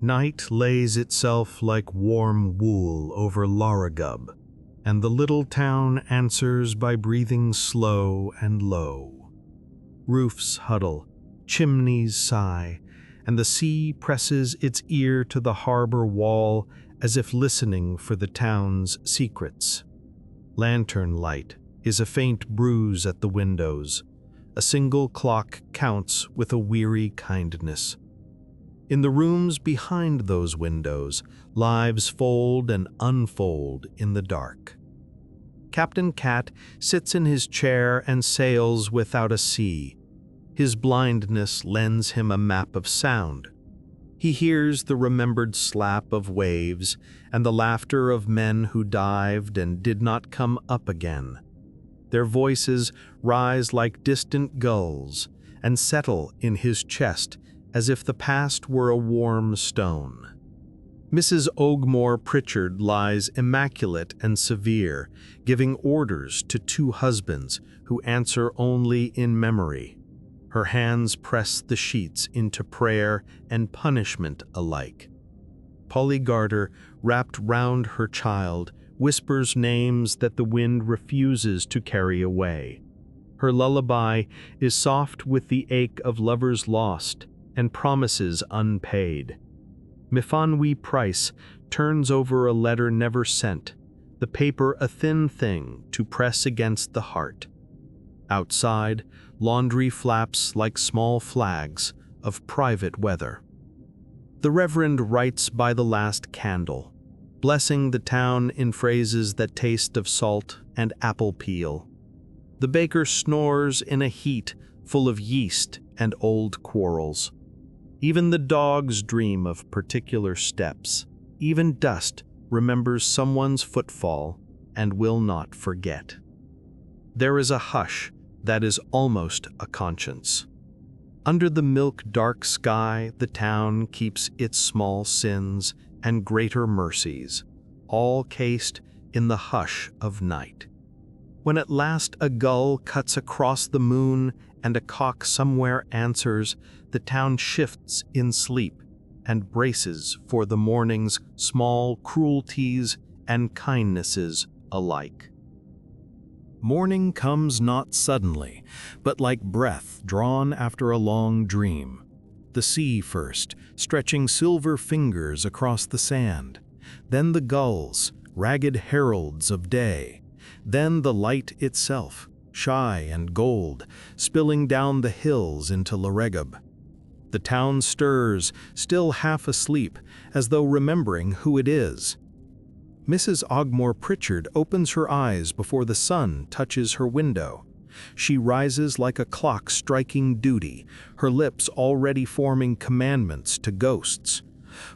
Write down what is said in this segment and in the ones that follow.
Night lays itself like warm wool over Larragub, and the little town answers by breathing slow and low. Roofs huddle, chimneys sigh, and the sea presses its ear to the harbor wall as if listening for the town's secrets. Lantern light is a faint bruise at the windows. A single clock counts with a weary kindness. In the rooms behind those windows, lives fold and unfold in the dark. Captain Cat sits in his chair and sails without a sea. His blindness lends him a map of sound. He hears the remembered slap of waves and the laughter of men who dived and did not come up again. Their voices rise like distant gulls and settle in his chest as if the past were a warm stone. Mrs. Ogmore Pritchard lies immaculate and severe, giving orders to two husbands who answer only in memory. Her hands press the sheets into prayer and punishment alike. Polly Garter, wrapped round her child, whispers names that the wind refuses to carry away. Her lullaby is soft with the ache of lovers lost and promises unpaid. Mifanwi Price turns over a letter never sent, the paper a thin thing to press against the heart. Outside, laundry flaps like small flags of private weather. The Reverend writes by the last candle, blessing the town in phrases that taste of salt and apple peel. The baker snores in a heat full of yeast and old quarrels. Even the dogs dream of particular steps. Even dust remembers someone's footfall and will not forget. There is a hush that is almost a conscience. Under the milk-dark sky, the town keeps its small sins and greater mercies, all cased in the hush of night. When at last a gull cuts across the moon and a cock somewhere answers, the town shifts in sleep and braces for the morning's small cruelties and kindnesses alike. Morning comes not suddenly, but like breath drawn after a long dream. The sea first, stretching silver fingers across the sand, then the gulls, ragged heralds of day, then the light itself, shy and gold, spilling down the hills into Larragub. The town stirs, still half asleep, as though remembering who it is. Mrs. Ogmore Pritchard opens her eyes before the sun touches her window. She rises like a clock striking duty, her lips already forming commandments to ghosts.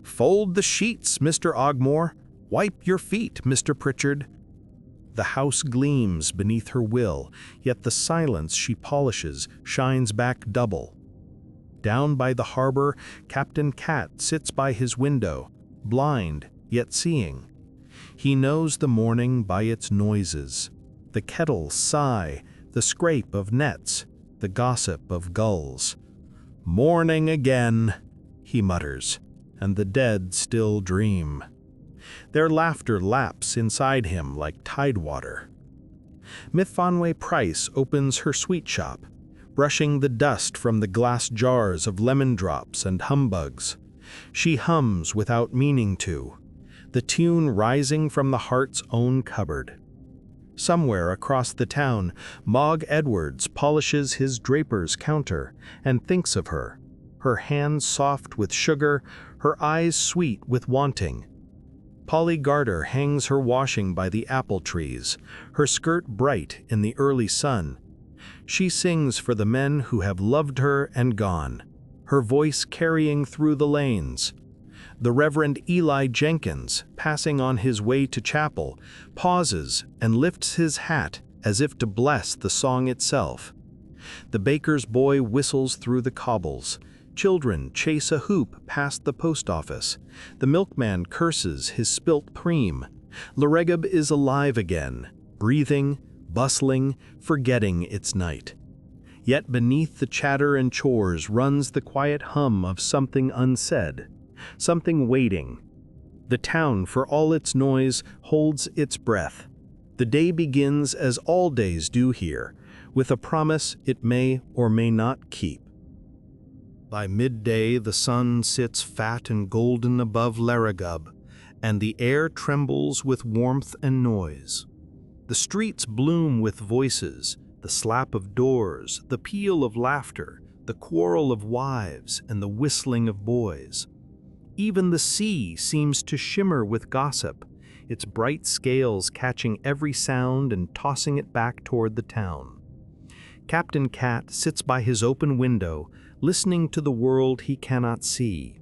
"Fold the sheets, Mr. Ogmore. Wipe your feet, Mr. Pritchard." The house gleams beneath her will, yet the silence she polishes shines back double. Down by the harbor, Captain Cat sits by his window, blind yet seeing. He knows the morning by its noises, the kettle's sigh, the scrape of nets, the gossip of gulls. "Morning again," he mutters, and the dead still dream. Their laughter laps inside him like tidewater. Mifanwi Price opens her sweet shop, brushing the dust from the glass jars of lemon drops and humbugs. She hums without meaning to, the tune rising from the heart's own cupboard. Somewhere across the town, Mog Edwards polishes his draper's counter and thinks of her, her hands soft with sugar, her eyes sweet with wanting. Polly Garter hangs her washing by the apple trees, her skirt bright in the early sun. She sings for the men who have loved her and gone, her voice carrying through the lanes. The Reverend Eli Jenkins, passing on his way to chapel, pauses and lifts his hat as if to bless the song itself. The baker's boy whistles through the cobbles. Children chase a hoop past the post office. The milkman curses his spilt cream. Larragub is alive again, breathing, bustling, forgetting its night. Yet beneath the chatter and chores runs the quiet hum of something unsaid. something waiting. The town, for all its noise, holds its breath. The day begins as all days do here, with a promise it may or may not keep. By midday the sun sits fat and golden above Larragub, and the air trembles with warmth and noise. The streets bloom with voices, the slap of doors, the peal of laughter, the quarrel of wives, and the whistling of boys. Even the sea seems to shimmer with gossip, its bright scales catching every sound and tossing it back toward the town. Captain Cat sits by his open window, listening to the world he cannot see.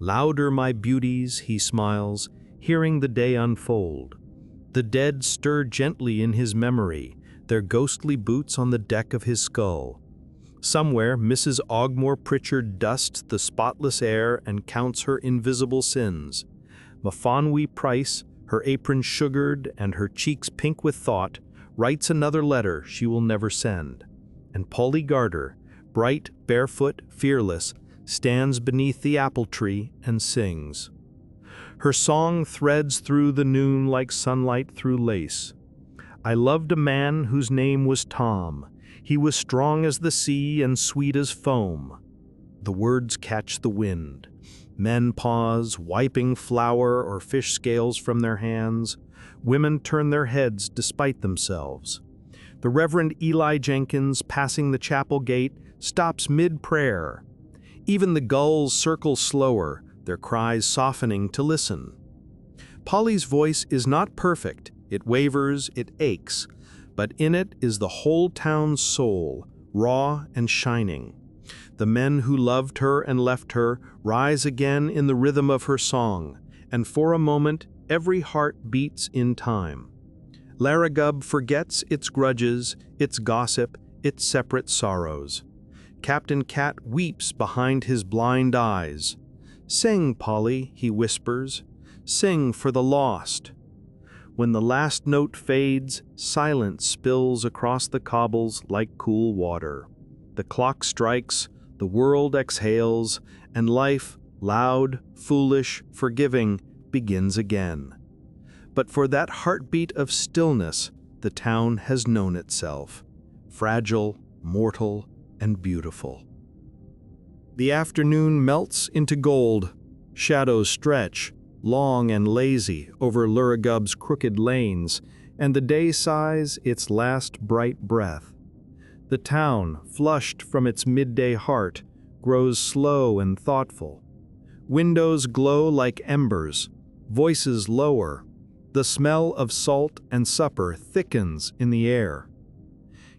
Louder, my beauties, he smiles, hearing the day unfold. The dead stir gently in his memory, their ghostly boots on the deck of his skull. Somewhere, Mrs. Ogmore Pritchard dusts the spotless air and counts her invisible sins. Mafonwy Price, her apron sugared and her cheeks pink with thought, writes another letter she will never send. And Polly Garter, bright, barefoot, fearless, stands beneath the apple tree and sings. Her song threads through the noon like sunlight through lace. I loved a man whose name was Tom. He was strong as the sea and sweet as foam. The words catch the wind. Men pause, wiping flour or fish scales from their hands. Women turn their heads despite themselves. The Reverend Eli Jenkins, passing the chapel gate, stops mid-prayer. Even the gulls circle slower, their cries softening to listen. Polly's voice is not perfect. It wavers, it aches, but in it is the whole town's soul, raw and shining. The men who loved her and left her rise again in the rhythm of her song, and for a moment every heart beats in time. Larragub forgets its grudges, its gossip, its separate sorrows. Captain Cat weeps behind his blind eyes. "Sing, Polly," he whispers, "sing for the lost." When the last note fades, silence spills across the cobbles like cool water. The clock strikes, the world exhales, and life, loud, foolish, forgiving, begins again. But for that heartbeat of stillness, the town has known itself, fragile, mortal, and beautiful. The afternoon melts into gold. Shadows stretch, long and lazy, over Luragub's crooked lanes, and the day sighs its last bright breath. The town, flushed from its midday heart, grows slow and thoughtful. Windows glow like embers, voices lower. The smell of salt and supper thickens in the air.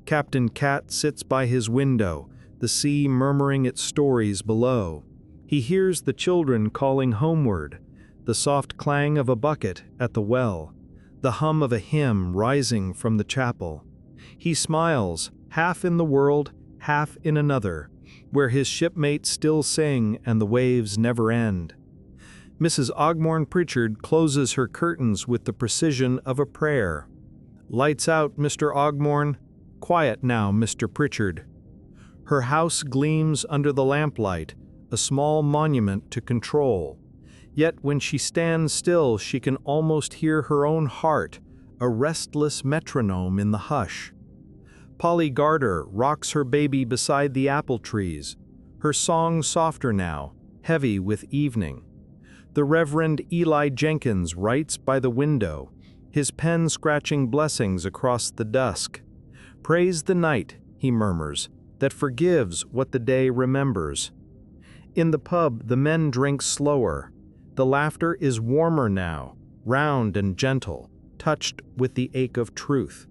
Captain Cat sits by his window, the sea murmuring its stories below. He hears the children calling homeward, the soft clang of a bucket at the well, the hum of a hymn rising from the chapel. He smiles, half in the world, half in another, where his shipmates still sing and the waves never end. Mrs. Ogmore Pritchard closes her curtains with the precision of a prayer. "Lights out, Mr. Ogmore. Quiet now, Mr. Pritchard." Her house gleams under the lamplight, a small monument to control. Yet when she stands still, she can almost hear her own heart, a restless metronome in the hush. Polly Garter rocks her baby beside the apple trees, her song softer now, heavy with evening. The Reverend Eli Jenkins writes by the window, his pen scratching blessings across the dusk. "Praise the night," he murmurs, "that forgives what the day remembers." In the pub, the men drink slower. The laughter is warmer now, round and gentle, touched with the ache of truth.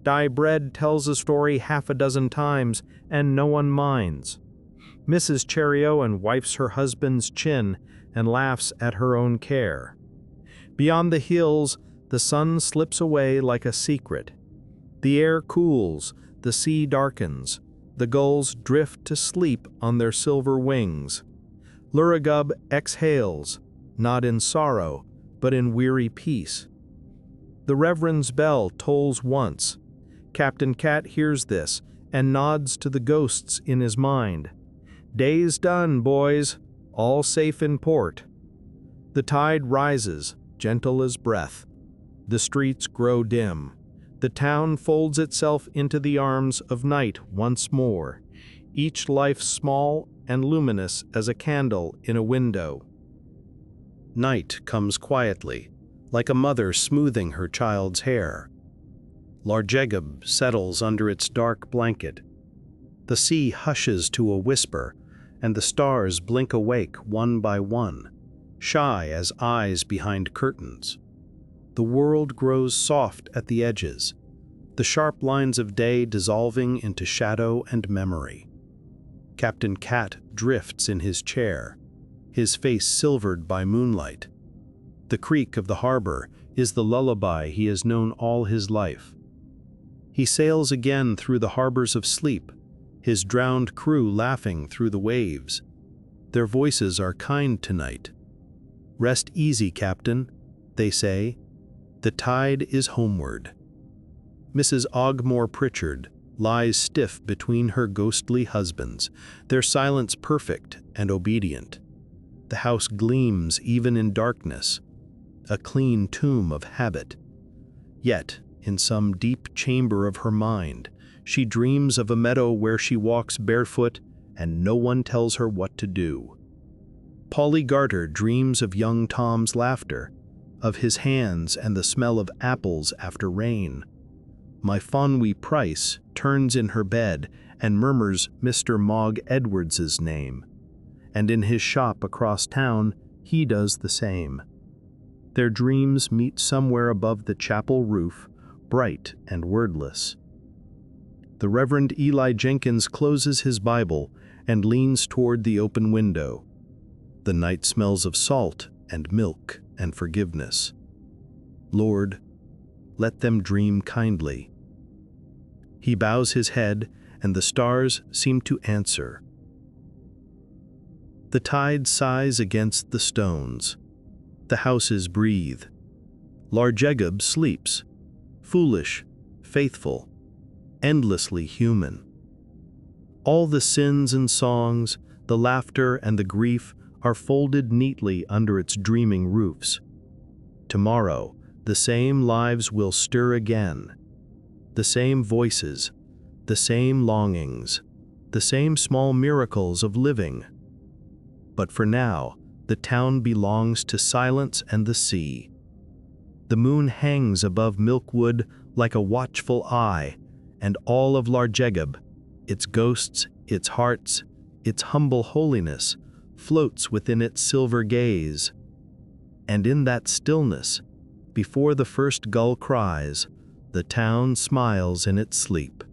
Die Bread tells a story half a dozen times, and no one minds. Mrs. Cherryowen wipes her husband's chin and laughs at her own care. Beyond the hills, the sun slips away like a secret. The air cools, the sea darkens, the gulls drift to sleep on their silver wings. Luragub exhales, not in sorrow, but in weary peace. The Reverend's bell tolls once. Captain Cat hears this and nods to the ghosts in his mind. "Day's done, boys. All safe in port." The tide rises, gentle as breath. The streets grow dim. The town folds itself into the arms of night once more, each life small and luminous as a candle in a window. Night comes quietly, like a mother smoothing her child's hair. Larjegub settles under its dark blanket. The sea hushes to a whisper, and the stars blink awake one by one, shy as eyes behind curtains. The world grows soft at the edges, the sharp lines of day dissolving into shadow and memory. Captain Cat drifts in his chair, his face silvered by moonlight. The creak of the harbor is the lullaby he has known all his life. He sails again through the harbors of sleep, his drowned crew laughing through the waves. Their voices are kind tonight. "Rest easy, Captain," they say. "The tide is homeward." Mrs. Ogmore Pritchard lies stiff between her ghostly husbands, their silence perfect and obedient. The house gleams even in darkness, a clean tomb of habit. Yet, in some deep chamber of her mind, she dreams of a meadow where she walks barefoot and no one tells her what to do. Polly Garter dreams of young Tom's laughter, of his hands and the smell of apples after rain. My Fonwy Price turns in her bed and murmurs Mr. Mogg Edwards's name, and in his shop across town he does the same. Their dreams meet somewhere above the chapel roof, bright and wordless. The Reverend Eli Jenkins closes his Bible and leans toward the open window. The night smells of salt and milk and forgiveness. Lord, let them dream kindly. He bows his head, and the stars seem to answer. The tide sighs against the stones. The houses breathe. Larjegub sleeps, foolish, faithful, endlessly human. All the sins and songs, the laughter and the grief are folded neatly under its dreaming roofs. Tomorrow, the same lives will stir again. The same voices, the same longings, the same small miracles of living. But for now, the town belongs to silence and the sea. The moon hangs above Milkwood like a watchful eye, and all of Larjegub, its ghosts, its hearts, its humble holiness, floats within its silver gaze. And in that stillness, before the first gull cries, the town smiles in its sleep.